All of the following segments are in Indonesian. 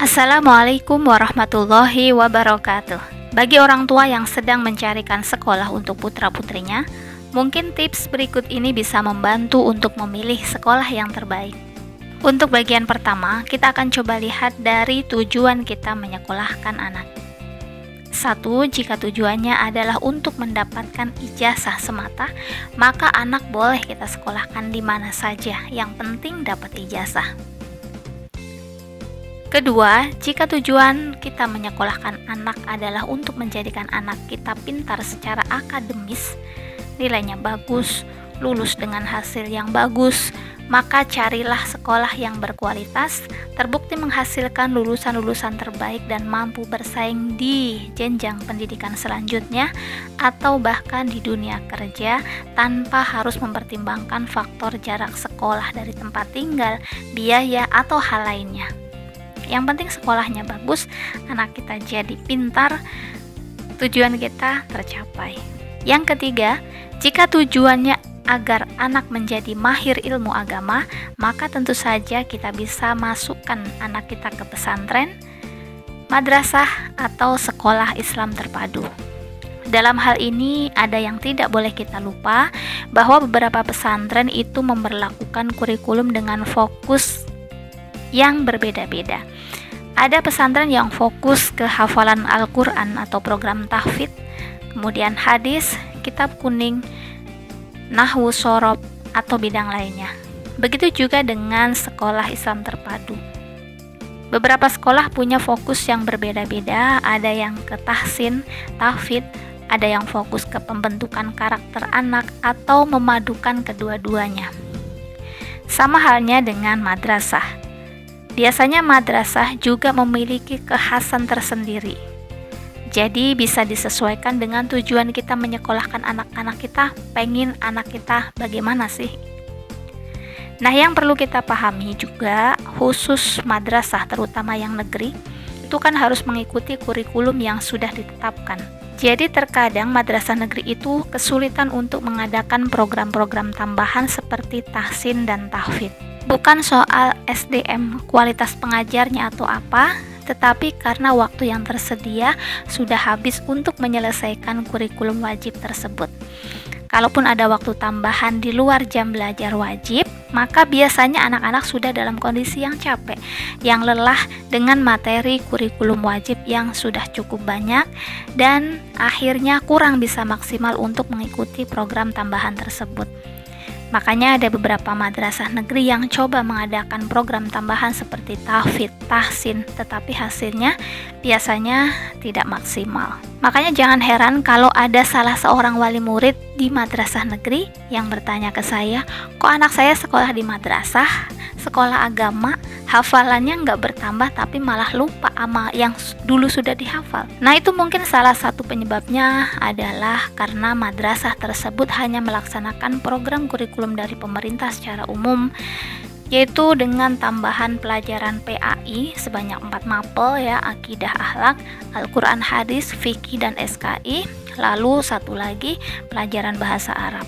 Assalamualaikum warahmatullahi wabarakatuh. Bagi orang tua yang sedang mencarikan sekolah untuk putra-putrinya, mungkin tips berikut ini bisa membantu untuk memilih sekolah yang terbaik. Untuk bagian pertama, kita akan coba lihat dari tujuan kita menyekolahkan anak. 1. Jika tujuannya adalah untuk mendapatkan ijazah semata, maka anak boleh kita sekolahkan di mana saja, yang penting dapat ijazah. Kedua, jika tujuan kita menyekolahkan anak adalah untuk menjadikan anak kita pintar secara akademis, nilainya bagus, lulus dengan hasil yang bagus, maka carilah sekolah yang berkualitas, terbukti menghasilkan lulusan-lulusan terbaik dan mampu bersaing di jenjang pendidikan selanjutnya atau bahkan di dunia kerja tanpa harus mempertimbangkan faktor jarak sekolah dari tempat tinggal, biaya, atau hal lainnya. Yang penting sekolahnya bagus, anak kita jadi pintar, tujuan kita tercapai. Yang ketiga, jika tujuannya agar anak menjadi mahir ilmu agama, maka tentu saja kita bisa masukkan anak kita ke pesantren, madrasah, atau sekolah Islam terpadu. Dalam hal ini ada yang tidak boleh kita lupa, bahwa beberapa pesantren itu memberlakukan kurikulum dengan fokus yang berbeda-beda. Ada pesantren yang fokus ke hafalan Al-Quran atau program tahfidz, kemudian hadis, kitab kuning, nahwu, shorob, atau bidang lainnya. Begitu juga dengan sekolah Islam terpadu. Beberapa sekolah punya fokus yang berbeda-beda, ada yang ke tahsin, tahfidz, ada yang fokus ke pembentukan karakter anak atau memadukan kedua-duanya. Sama halnya dengan madrasah. Biasanya madrasah juga memiliki kekhasan tersendiri. Jadi bisa disesuaikan dengan tujuan kita menyekolahkan anak-anak kita, pengen anak kita bagaimana sih? Nah, yang perlu kita pahami juga, khusus madrasah terutama yang negeri, itu kan harus mengikuti kurikulum yang sudah ditetapkan. Jadi terkadang madrasah negeri itu kesulitan untuk mengadakan program-program tambahan seperti tahsin dan tahfidz. Bukan soal SDM kualitas pengajarnya atau apa, tetapi karena waktu yang tersedia sudah habis untuk menyelesaikan kurikulum wajib tersebut. Kalaupun ada waktu tambahan di luar jam belajar wajib, maka biasanya anak-anak sudah dalam kondisi yang capek, yang lelah dengan materi kurikulum wajib yang sudah cukup banyak, dan akhirnya kurang bisa maksimal untuk mengikuti program tambahan tersebut. Makanya ada beberapa madrasah negeri yang coba mengadakan program tambahan seperti tahfidz, tahsin, tetapi hasilnya biasanya tidak maksimal. Makanya jangan heran kalau ada salah seorang wali murid di madrasah negeri yang bertanya ke saya, kok anak saya sekolah di madrasah, sekolah agama, hafalannya nggak bertambah tapi malah lupa sama yang dulu sudah dihafal. Nah, itu mungkin salah satu penyebabnya adalah karena madrasah tersebut hanya melaksanakan program kurikulum dari pemerintah secara umum, yaitu dengan tambahan pelajaran PAI sebanyak 4 mapel ya, akidah, akhlak, Al-Quran, hadis, fikih, dan SKI, lalu satu lagi pelajaran bahasa Arab.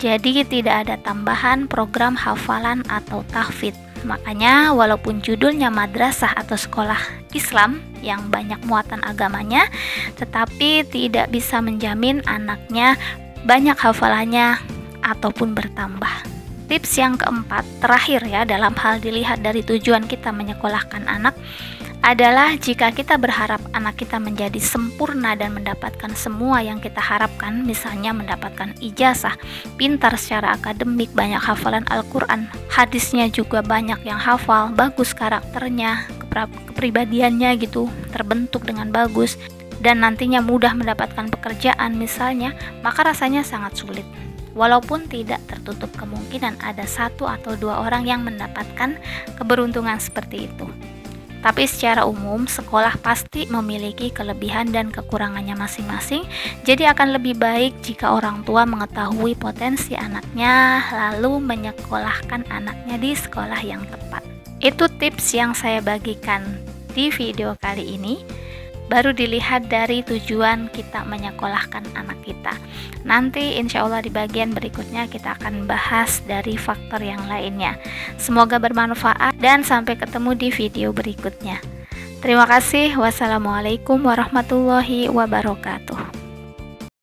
Jadi tidak ada tambahan program hafalan atau tahfidz. Makanya walaupun judulnya madrasah atau sekolah Islam yang banyak muatan agamanya, tetapi tidak bisa menjamin anaknya banyak hafalannya ataupun bertambah. Tips yang keempat, terakhir ya, dalam hal dilihat dari tujuan kita menyekolahkan anak adalah jika kita berharap anak kita menjadi sempurna dan mendapatkan semua yang kita harapkan, misalnya mendapatkan ijazah, pintar secara akademik, banyak hafalan Al-Quran, hadisnya juga banyak yang hafal, bagus karakternya, kepribadiannya gitu, terbentuk dengan bagus, dan nantinya mudah mendapatkan pekerjaan misalnya, maka rasanya sangat sulit. Walaupun tidak tertutup kemungkinan ada 1 atau 2 orang yang mendapatkan keberuntungan seperti itu. Tapi secara umum, sekolah pasti memiliki kelebihan dan kekurangannya masing-masing, jadi akan lebih baik jika orang tua mengetahui potensi anaknya, lalu menyekolahkan anaknya di sekolah yang tepat. Itu tips yang saya bagikan di video kali ini. Baru dilihat dari tujuan kita menyekolahkan anak kita. Nanti insya Allah di bagian berikutnya kita akan bahas dari faktor yang lainnya. Semoga bermanfaat dan sampai ketemu di video berikutnya. Terima kasih. Wassalamualaikum warahmatullahi wabarakatuh.